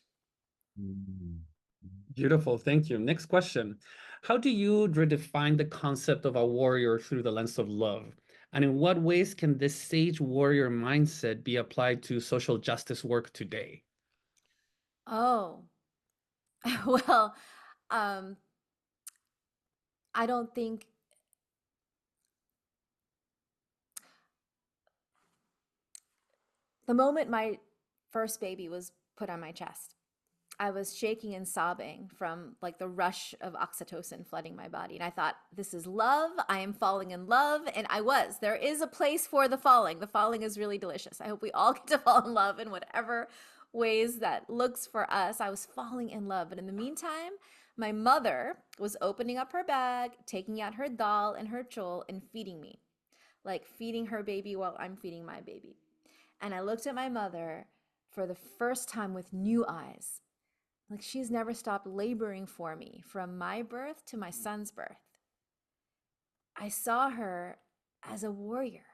Beautiful. Thank you. Next question. How do you redefine the concept of a warrior through the lens of love? And in what ways can this sage warrior mindset be applied to social justice work today? Oh, well, um, I don't think the moment my first baby was put on my chest, I was shaking and sobbing from like the rush of oxytocin flooding my body. And I thought, this is love. I am falling in love. And I was. There is a place for the falling. The falling is really delicious. I hope we all get to fall in love in whatever ways that looks for us. I was falling in love. But in the meantime, my mother was opening up her bag, taking out her dal and her chol and feeding me, like feeding her baby while I'm feeding my baby. And I looked at my mother for the first time with new eyes. Like, she's never stopped laboring for me from my birth to my son's birth. I saw her as a warrior,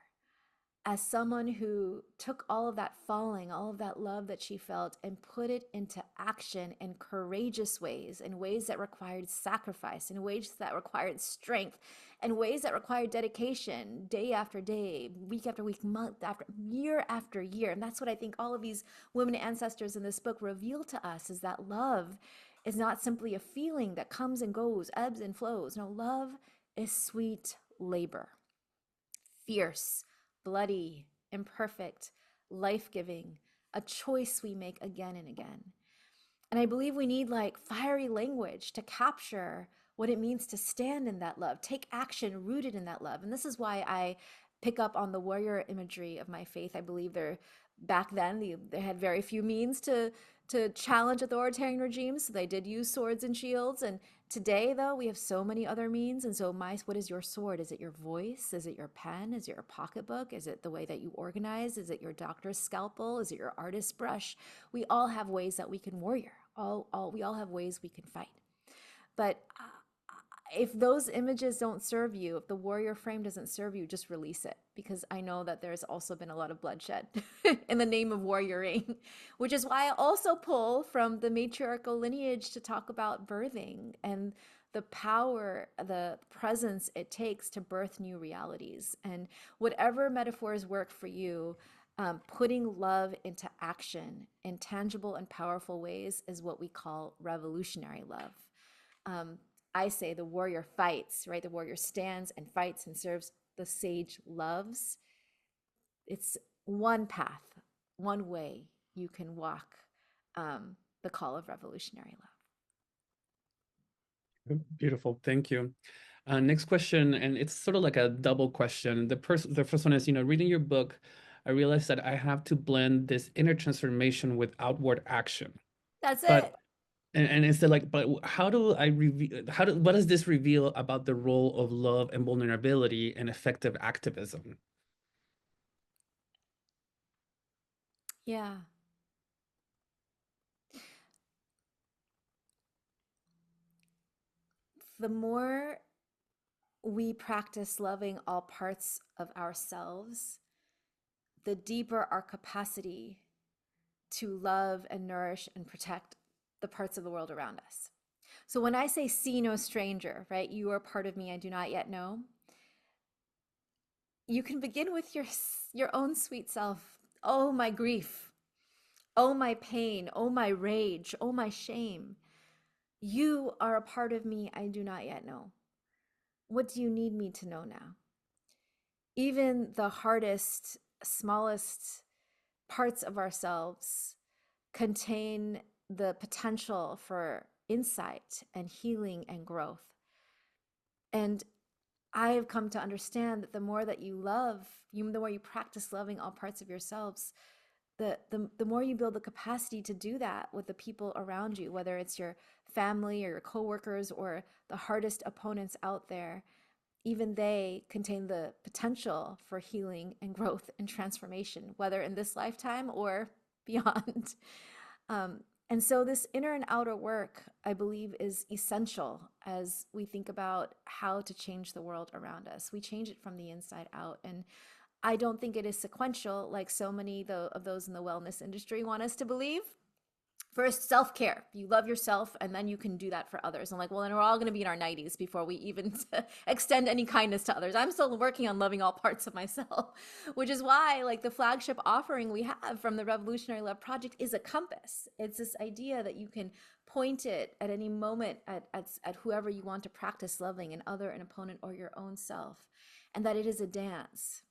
as someone who took all of that falling, all of that love that she felt, and put it into action in courageous ways, in ways that required sacrifice, in ways that required strength, in ways that required dedication, day after day, week after week, month after year after year. And that's what I think all of these women ancestors in this book reveal to us, is that love is not simply a feeling that comes and goes, ebbs and flows. No, love is sweet labor, fierce, bloody, imperfect, life-giving, a choice we make again and again. And I believe we need like fiery language to capture what it means to stand in that love, take action rooted in that love. And this is why I pick up on the warrior imagery of my faith. I believe back then they had very few means to challenge authoritarian regimes, so they did use swords and shields. And today, though, we have so many other means. And so what is your sword? Is it your voice? Is it your pen? Is it your pocketbook? Is it the way that you organize? Is it your doctor's scalpel? Is it your artist's brush? We all have ways that we can warrior. We all have ways we can fight. But if those images don't serve you, if the warrior frame doesn't serve you, just release it, because I know that there's also been a lot of bloodshed in the name of warrioring, which is why I also pull from the matriarchal lineage to talk about birthing and the power, the presence it takes to birth new realities. And whatever metaphors work for you, putting love into action in tangible and powerful ways is what we call revolutionary love. I say the warrior fights, right? The warrior stands and fights and serves. The sage loves. It's one path, one way you can walk the call of revolutionary love. Beautiful. Thank you. Next question, and it's sort of like a double question. The first one is, reading your book, I realized that I have to blend this inner transformation with outward action. That's But it. and it's like, but how do I reveal? What does this reveal about the role of love and vulnerability and effective activism? Yeah. The more we practice loving all parts of ourselves, the deeper our capacity to love and nourish and protect the parts of the world around us. So when I say see no stranger, right? You are part of me I do not yet know. You can begin with your own sweet self. Oh, my grief. Oh, my pain. Oh, my rage. Oh, my shame. You are a part of me I do not yet know. What do you need me to know now? Even the hardest, smallest parts of ourselves contain the potential for insight and healing and growth. And I have come to understand that the more that you love, the more you practice loving all parts of yourselves, the more you build the capacity to do that with the people around you, whether it's your family or your coworkers or the hardest opponents out there. Even they contain the potential for healing and growth and transformation, whether in this lifetime or beyond. And so, this inner and outer work, I believe, is essential as we think about how to change the world around us. We change it from the inside out. And I don't think it is sequential like so many of those in the wellness industry want us to believe. First, self-care. You love yourself, and then you can do that for others. I'm like, well, then we're all going to be in our 90s before we even extend any kindness to others. I'm still working on loving all parts of myself, which is why, like, the flagship offering we have from the Revolutionary Love Project is a compass. It's this idea that you can point it at any moment at whoever you want to practice loving, an other, an opponent, or your own self, and that it is a dance.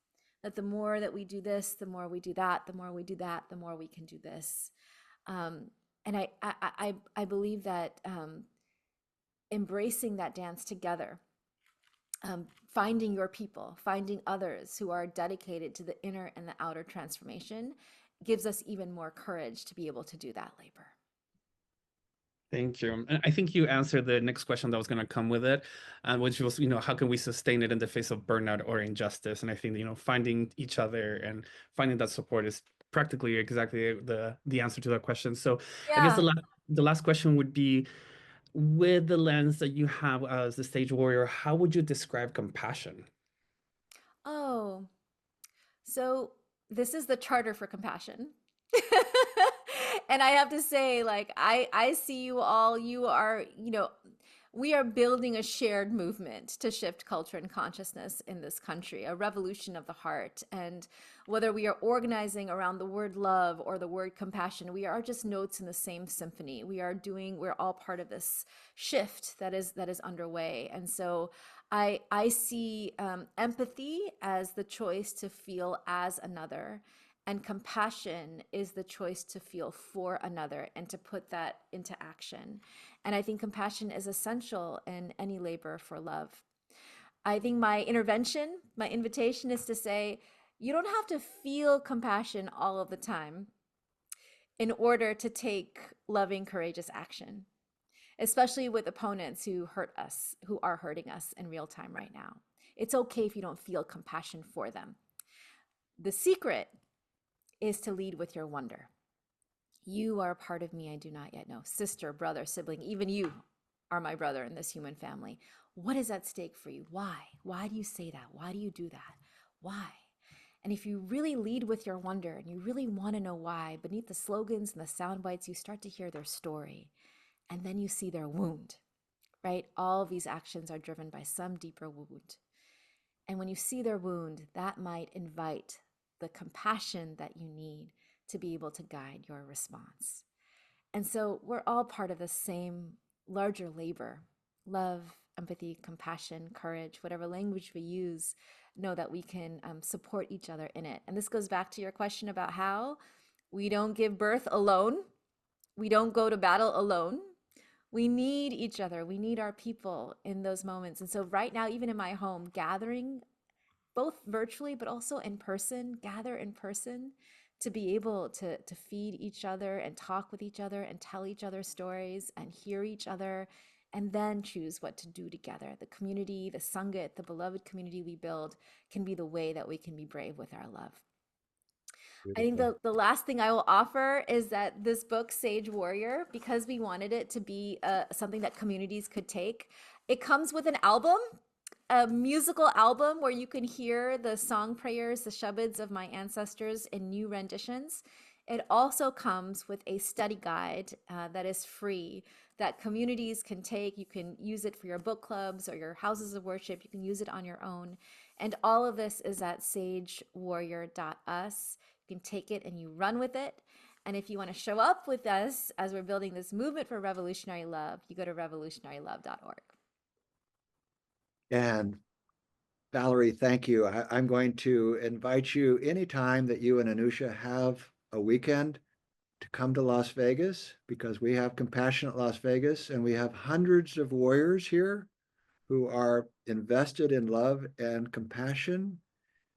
That the more that we do this, the more we do that, the more we do that, the more we can do this. And I believe that embracing that dance together, finding your people, finding others who are dedicated to the inner and the outer transformation gives us even more courage to be able to do that labor. Thank you. And I think you answered the next question that was going to come with it, which was, how can we sustain it in the face of burnout or injustice? And I think, finding each other and finding that support is practically exactly the answer to that question. So I guess Yeah. the last question would be, with the lens that you have as the stage warrior, how would you describe compassion? Oh, so this is the charter for compassion. And I have to say, like, I see you all, you are, we are building a shared movement to shift culture and consciousness in this country, a revolution of the heart. And whether we are organizing around the word love or the word compassion, we are just notes in the same symphony. We're all part of this shift that is underway. And so I see empathy as the choice to feel as another, and compassion is the choice to feel for another and to put that into action. And I think compassion is essential in any labor for love. I think my invitation is to say, you don't have to feel compassion all of the time in order to take loving, courageous action, especially with opponents who hurt us, who are hurting us in real time right now. It's okay if you don't feel compassion for them. The secret is to lead with your wonder. You are a part of me I do not yet know. Sister, brother, sibling, even you are my brother in this human family. What is at stake for you? Why? Why do you say that? Why do you do that? Why? And if you really lead with your wonder and you really want to know why, beneath the slogans and the sound bites, you start to hear their story. And then you see their wound, right? All of these actions are driven by some deeper wound. And when you see their wound, that might invite the compassion that you need to be able to guide your response. And so we're all part of the same larger labor: love, empathy, compassion, courage, whatever language we use, know that we can support each other in it. And this goes back to your question about how we don't give birth alone. We don't go to battle alone. We need each other. We need our people in those moments. And so right now, even in my home, gathering both virtually but also in person, gather in person to be able to feed each other and talk with each other and tell each other stories and hear each other and then choose what to do together. The community, the Sangat, the beloved community we build can be the way that we can be brave with our love. I think Beautiful. the last thing I will offer is that this book, Sage Warrior, because we wanted it to be something that communities could take, it comes with an album, a musical album where you can hear the song prayers, the shabads of my ancestors in new renditions. It also comes with a study guide that is free that communities can take. You can use it for your book clubs or your houses of worship. You can use it on your own. And all of this is at sagewarrior.us. You can take it and you run with it. And if you want to show up with us as we're building this movement for revolutionary love, you go to revolutionarylove.org. And Valarie, thank you. I'm going to invite you anytime that you and Anusha have a weekend to come to Las Vegas, because we have Compassionate Las Vegas and we have hundreds of warriors here who are invested in love and compassion.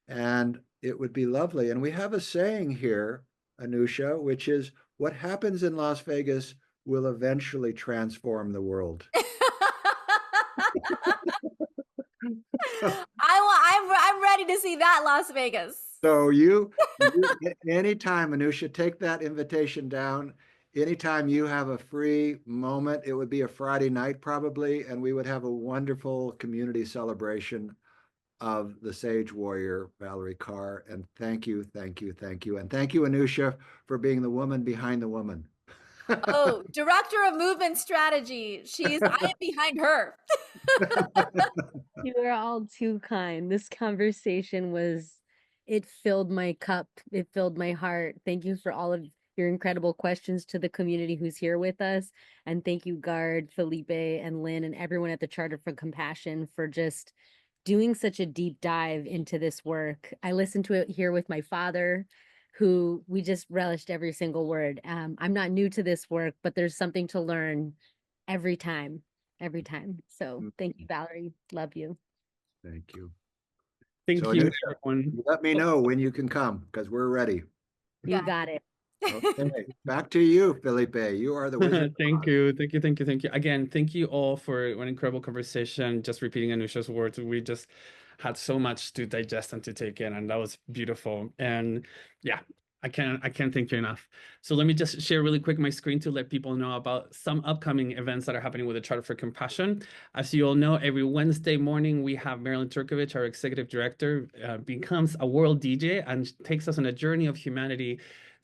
And it would be lovely. And we have a saying here, Anusha, which is what happens in Las Vegas will eventually transform the world. I'm ready to see that Las Vegas. So anytime, Anusha, take that invitation down. Anytime you have a free moment, it would be a Friday night probably, and we would have a wonderful community celebration of the Sage Warrior, Valarie Kaur. And thank you, thank you, thank you. And thank you, Anusha, for being the woman behind the woman. Oh, director of movement strategy. I am behind her. You are all too kind. This conversation it filled my cup. It filled my heart. Thank you for all of your incredible questions to the community who's here with us. And thank you, Gard, Felipe, and Lynn, and everyone at the Charter for Compassion for just doing such a deep dive into this work. I listened to it here with my father, who we just relished every single word. I'm not new to this work, but there's something to learn every time. So thank you, Valarie. Love you. Thank you. Thank So, you, Anusha, everyone. let me know when you can come, because we're ready. You got it. Okay, back to you, Felipe. You are the wizard. Thank you. Again, thank you all for an incredible conversation. Just repeating Anusha's words, we just had so much to digest and to take in, and that was beautiful. And yeah, I can't thank you enough. So let me just share really quick my screen to let people know about some upcoming events that are happening with the Charter for Compassion. As you all know, every Wednesday morning we have Marilyn Turkovich, our executive director, becomes a world DJ and takes us on a journey of humanity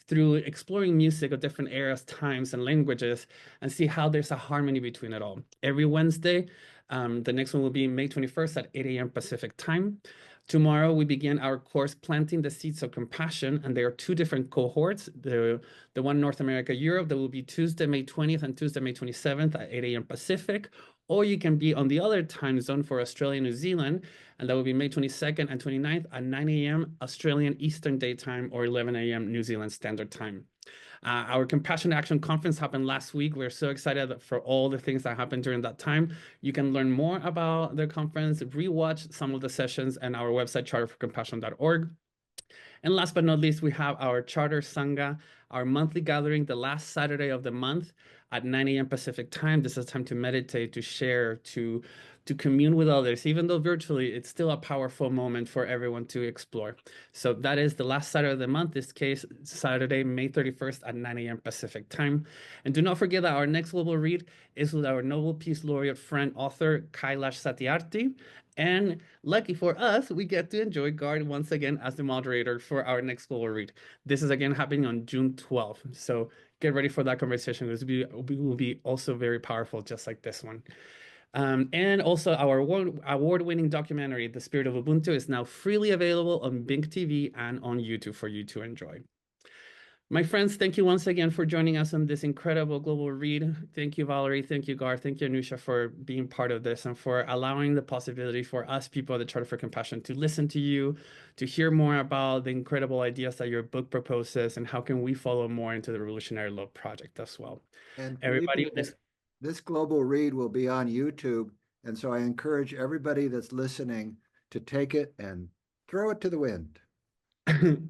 through exploring music of different eras, times, and languages, and see how there's a harmony between it all. Every Wednesday, the next one will be May 21st at 8 a.m. Pacific time. Tomorrow, we begin our course, Planting the Seeds of Compassion, and there are two different cohorts. The one North America, Europe, that will be Tuesday, May 20th and Tuesday, May 27th at 8 a.m. Pacific, or you can be on the other time zone for Australia and New Zealand, and that will be May 22nd and 29th at 9 a.m. Australian Eastern Daytime or 11 a.m. New Zealand Standard Time. Our Compassion Action Conference happened last week. We're so excited for all the things that happened during that time. You can learn more about the conference, rewatch some of the sessions on our website, charterforcompassion.org. And last but not least, we have our Charter Sangha, our monthly gathering, the last Saturday of the month at 9 a.m. Pacific time. This is time to meditate, to share, to commune with others. Even though virtually, it's still a powerful moment for everyone to explore. So that is the last Saturday of the month, this case, Saturday, May 31st at 9 a.m. Pacific time. And do not forget that our next global read is with our Nobel Peace Laureate friend, author Kailash Satyarthi. And lucky for us, we get to enjoy Gard once again as the moderator for our next global read. This is again happening on June 12th. So get ready for that conversation. It will be also very powerful, just like this one. And also our award-winning documentary, The Spirit of Ubuntu, is now freely available on Bing TV and on YouTube for you to enjoy. My friends, thank you once again for joining us on this incredible global read. Thank you, Valarie. Thank you, Gar. Thank you, Anusha, for being part of this and for allowing the possibility for us people at the Charter for Compassion to listen to you, to hear more about the incredible ideas that your book proposes and how can we follow more into the Revolutionary Love Project as well. And Everybody, this global read will be on YouTube. And so I encourage everybody that's listening to take it and throw it to the wind.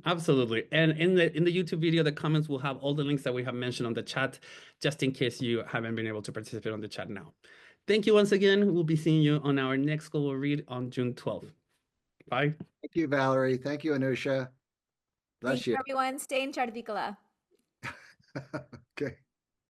Absolutely. And in the YouTube video, the comments will have all the links that we have mentioned on the chat, just in case you haven't been able to participate on the chat now. Thank you once again. We'll be seeing you on our next global read on June 12th. Bye. Thank you, Valarie. Thank you, Anusha. Thank Bless you, you. everyone. Stay in Chardikala. Okay.